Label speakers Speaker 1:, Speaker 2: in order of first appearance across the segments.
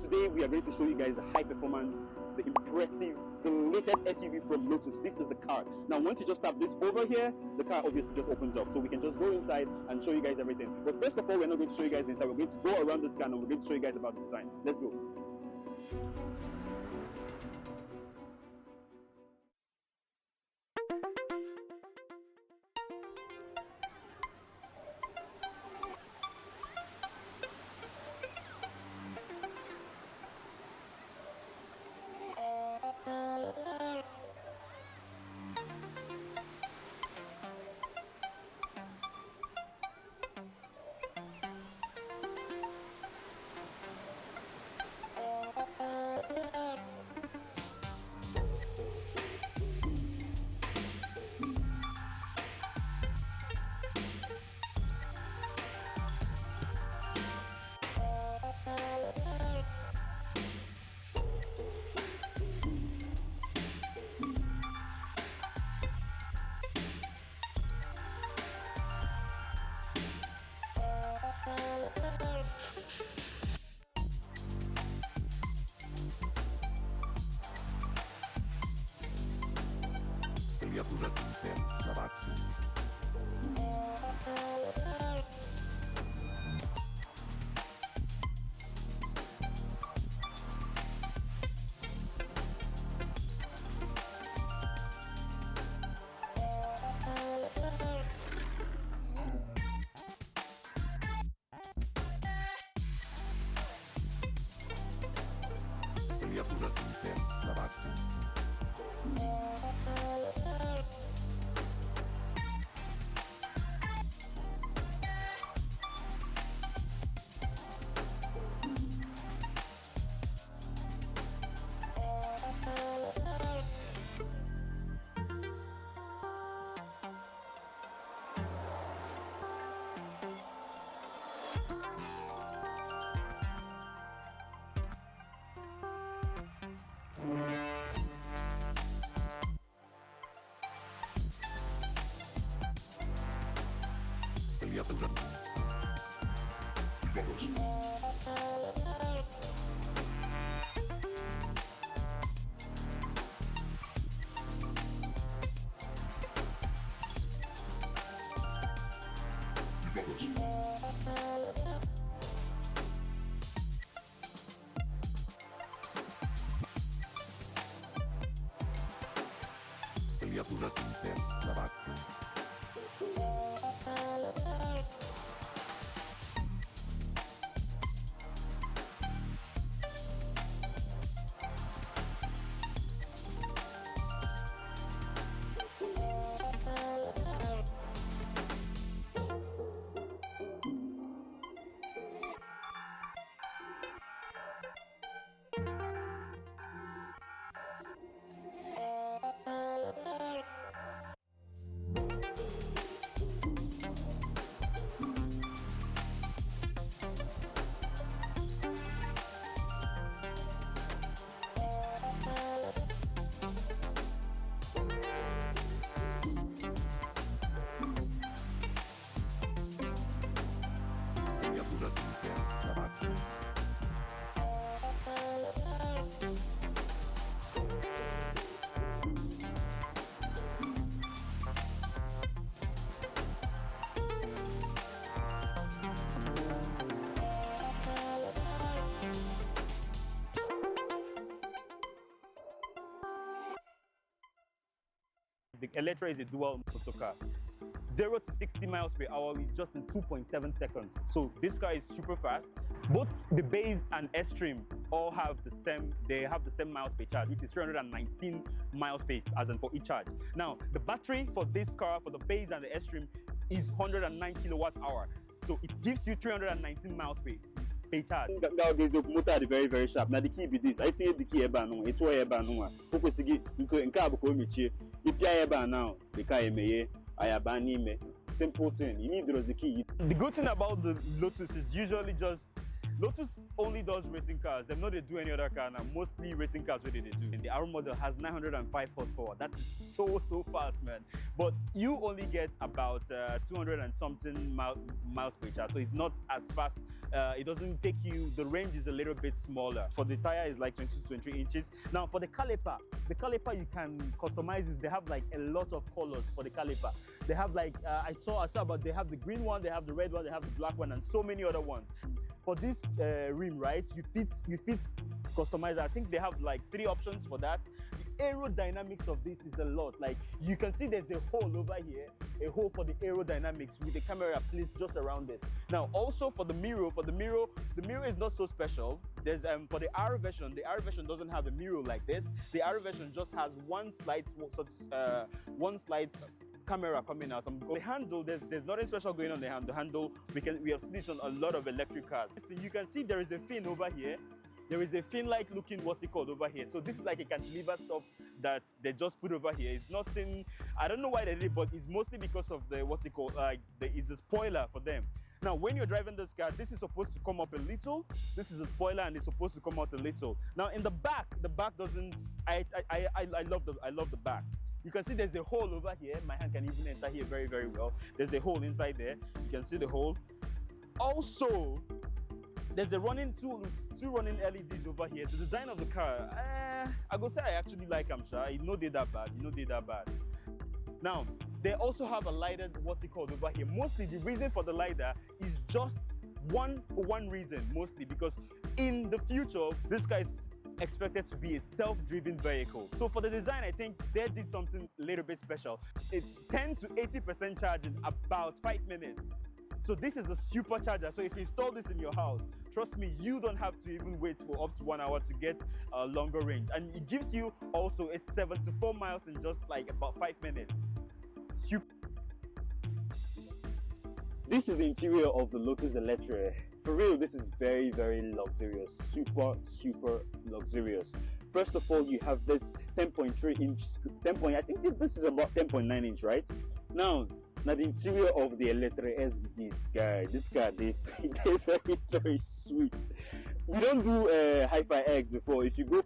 Speaker 1: Today we are going to show you guys the high performance, the impressive, the latest SUV from Lotus. This is the car. Now once you just tap this over here, the car obviously just opens up. So we can just go inside and show you guys everything. But first of all, we're not going to show you guys the inside. We're going to go around this car and we're going to show you guys about the design. Let's go. The Eletre is a dual motor car. 0 to 60 miles per hour is just in 2.7 seconds. So this car is super fast. Both the base and S-trim all have the same, miles per charge, which is 319 miles per, as in for each charge. Now, the battery for this car, for the base and the S-trim, is 109 kilowatt hour. So it gives you 319 miles per charge. Nowadays, the motor is very, very sharp. Now the key be this. I think the key eba no. It's why eba no. Pokosigi nka aboko michi. Ipia eba now. The car emeye. Ayabani me. Simple thing. You need the key. The good thing about the Lotus is usually just Lotus only does racing cars. They not they do any other car now. Mostly racing cars, what they do. And the aero model has 905 horsepower. That is so fast, man. But you only get about 200 and something miles per charge. So it's not as fast It doesn't take you, the range is a little bit smaller. For the tire is like 20 to 23 inches. Now for the caliper you can customize this. They have like a lot of colors for the caliper. They have like, I saw about, they have the green one, they have the red one, they have the black one, and so many other ones. For this rim, right, you fit customize. I think they have like 3 options for that. The aerodynamics of this is a lot. Like you can see there's a hole over here, a hole for the aerodynamics with the camera placed just around it. Now also for the mirror is not so special. There's for the R version doesn't have a mirror like this. The R version just has one slight camera coming out. The handle, there's nothing special going on the handle. The handle, we have seen this on a lot of electric cars. You can see there is a fin over here. There is a fin-like looking over here. So this is like a cantilever stuff that they just put over here. It's nothing, I don't know why they did it, but it's mostly because of the it's a spoiler for them. Now, when you're driving this car, this is supposed to come up a little. This is a spoiler, and it's supposed to come out a little. Now, in the back doesn't. I love the back. You can see there's a hole over here. My hand can even enter here very, very well. There's a hole inside there. You can see the hole. Also, there's a two running LEDs over here. The design of the car, I go say I actually like them, sure. It no did that bad. Now, they also have a lighted over here. Mostly the reason for the LiDAR is just for one reason, mostly because in the future, this car is expected to be a self-driven vehicle. So for the design, I think they did something a little bit special. It's 10 to 80% charge in about 5 minutes. So this is the supercharger. So if you install this in your house, trust me, you don't have to even wait for up to 1 hour to get a longer range. And it gives you also a 74 miles in just like about 5 minutes. This is the interior of the Lotus Eletre. For real, this is very, very luxurious. Super, super luxurious. First of all, you have this 10.3 inch, I think this is about 10.9 inch, right? Now the interior of the Eletre is this guy, they're very, very sweet. We don't do hi-fi eggs before. If you go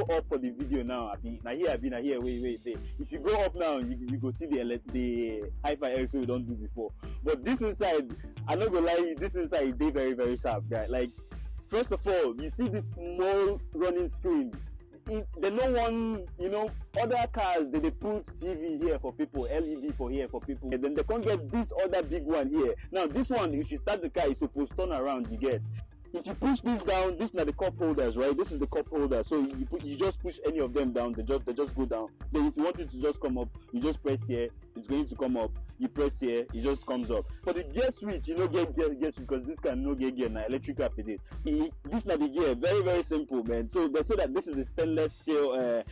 Speaker 1: up for the video now, wait. If you go up now, you go see the hi-fi eggs we don't do before. But this inside, I'm not gonna lie you, this inside they very, very sharp, guy. Like, first of all, you see this small running screen. They don't want, other cars, they put TV here for people, LED for here for people, and then they can't get this other big one here. Now this one, if you start the car, it's supposed to turn around, you get. If you push this down, these are the cup holders, right? This is the cup holder. So you just push any of them down, they just go down. Then if you want it to just come up, you just press here, it's going to come up. You press here, it just comes up. For the gear switch, you don't get gear switch because this can no get gear now. Electric car for this. This not the gear, very, very simple, man. So they say that this is a stainless steel,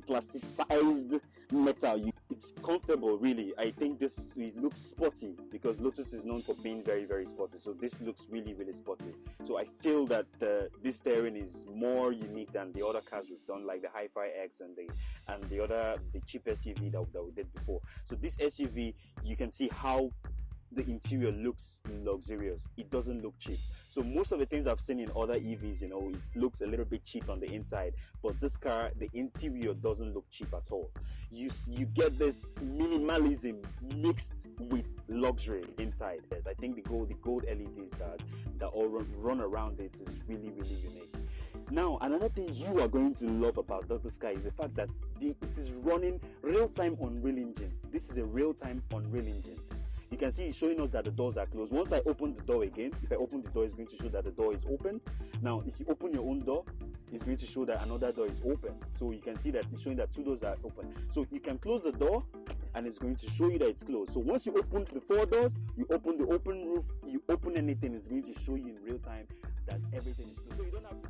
Speaker 1: plasticized metal. It's comfortable, really. I think it looks sporty because Lotus is known for being very, very sporty. So this looks really, really sporty. So I feel that this steering is more unique than the other cars we've done, like the Hi-Fi X and the cheap SUV that we did before. So this SUV, you can see how the interior looks luxurious. It doesn't look cheap. So most of the things I've seen in other EVs, it looks a little bit cheap on the inside, but this car, the interior doesn't look cheap at all. You get this minimalism mixed with luxury inside. Yes, I think the gold LEDs that all run around it is really, really unique. Now, another thing you are going to love about this car is the fact that it is running real-time Unreal Engine. This is a real-time Unreal Engine. You can see it's showing us that the doors are closed. Once I open the door again, if I open the door, it's going to show that the door is open. Now, if you open your own door, it's going to show that another door is open. So you can see that it's showing that 2 doors are open. So you can close the door and it's going to show you that it's closed. So once you open the 4 doors, you open the open roof, you open anything, it's going to show you in real time that everything is closed. So you don't have to.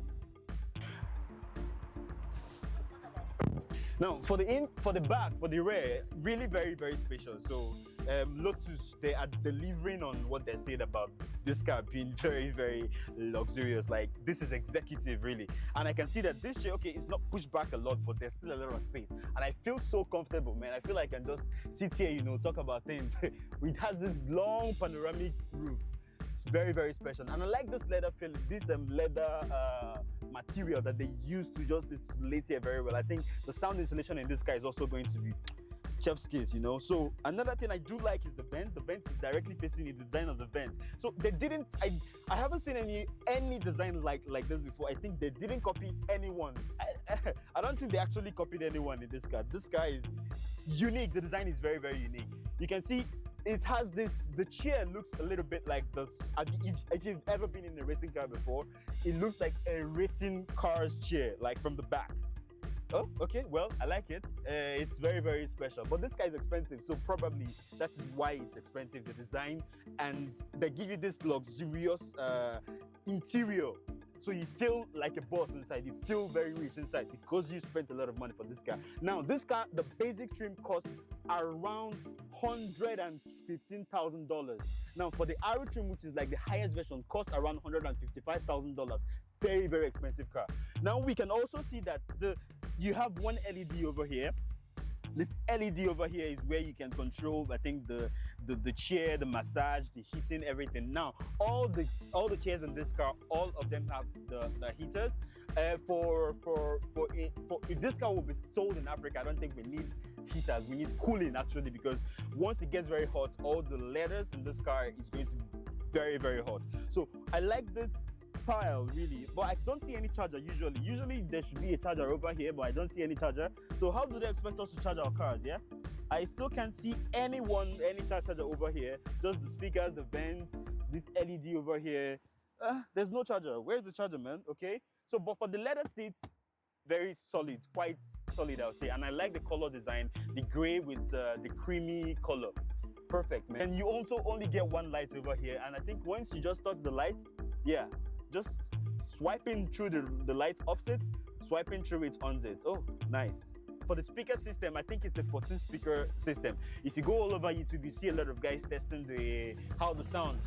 Speaker 1: Now, for the back, for the rear, really very, very spacious. So Lotus, they are delivering on what they said about this car being very, very luxurious. Like, this is executive, really. And I can see that this chair, okay, it's not pushed back a lot, but there's still a lot of space. And I feel so comfortable, man. I feel like I can just sit here, talk about things. It has this long panoramic roof. It's very, very special. And I like this leather feel, this leather material that they use to just insulate here very well. I think the sound insulation in this car is also going to be chef's kiss, you know. So another thing I do like is the vent. The vent is directly facing the design of the vent. So they didn't, I haven't seen any design like this before. I think they didn't copy anyone. I don't think they actually copied anyone in this car. This car is unique. The design is very, very unique. You can see it has this, the chair looks a little bit like this. If you've ever been in a racing car before, it looks like a racing car's chair, like from the back. Oh, okay, well, I like it. It's very, very special. But this car is expensive, so probably that's why it's expensive, the design. And they give you this luxurious interior. So you feel like a boss inside. You feel very rich inside because you spent a lot of money for this car. Now, this car, the basic trim costs around $115,000. Now, for the aero trim, which is like the highest version, costs around $155,000. Very, very expensive car. Now, we can also see that you have one LED over here. This LED over here is where you can control, I think, the chair, the massage, the heating, everything. Now, all the chairs in this car, all of them have the heaters. If this car will be sold in Africa, I don't think we need heaters. We need cooling actually, because once it gets very hot, all the leathers in this car is going to be very, very hot. So I like this style really, but I don't see any charger usually there should be a charger over here, but I don't see any charger. So how do they expect us to charge our cars? Yeah, I still can't see any charger over here, just the speakers, the vents, this LED over here. There's no charger. Where's the charger, man? Okay, so but for the leather seats, very solid, quite solid, I would say. And I like the color design, the gray with the creamy color. Perfect, man. And you also only get one light over here, and I think once you just touch the lights, yeah, just swiping through the light offset, swiping through it on it. Oh, nice. For the speaker system, I think it's a 14 speaker system. If you go all over YouTube, you see a lot of guys testing how the sound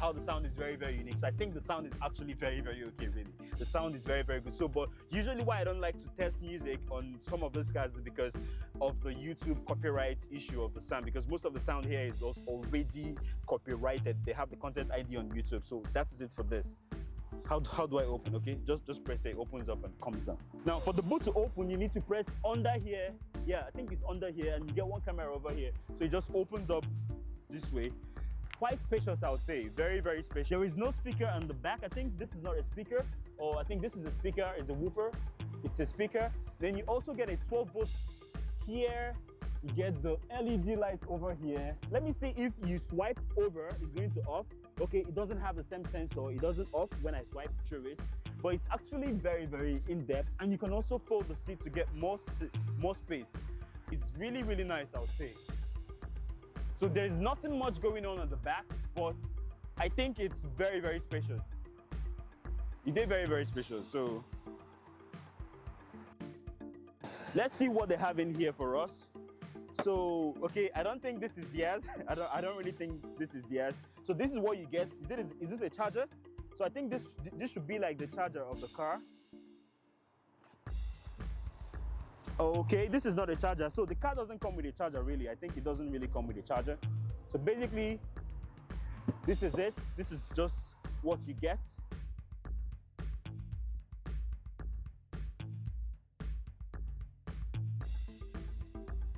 Speaker 1: is very, very unique. So I think the sound is actually very, very okay, really. The sound is very, very good. So, but usually why I don't like to test music on some of those cars is because of the YouTube copyright issue of the sound, because most of the sound here is already copyrighted. They have the content ID on YouTube. So that is it for this. How do I open? Okay, just press it, opens up and comes down. Now for the boot to open, you need to press under here. Yeah, I think it's under here, and you get one camera over here, so it just opens up this way. Quite spacious, I would say. Very, very spacious. There is no speaker on the back. I think this is not a speaker, or I think this is a speaker, it's a woofer. It's a speaker. Then you also get a 12 volt here. You get the LED light over here. Let me see if you swipe over, it's going to off. Okay, it doesn't have the same sensor. It doesn't off when I swipe through it, but it's actually very, very in-depth, and you can also fold the seat to get more space. It's really, really nice, I would say. So there's nothing much going on at the back, but I think it's very, very spacious. It is very, very spacious. So let's see what they have in here for us. So, okay, I don't think this is theirs. I don't really think this is theirs. So this is what you get. Is this a charger? So I think this should be like the charger of the car. Okay, this is not a charger. So the car doesn't come with a charger really. I think it doesn't really come with a charger. So basically, this is it. This is just what you get.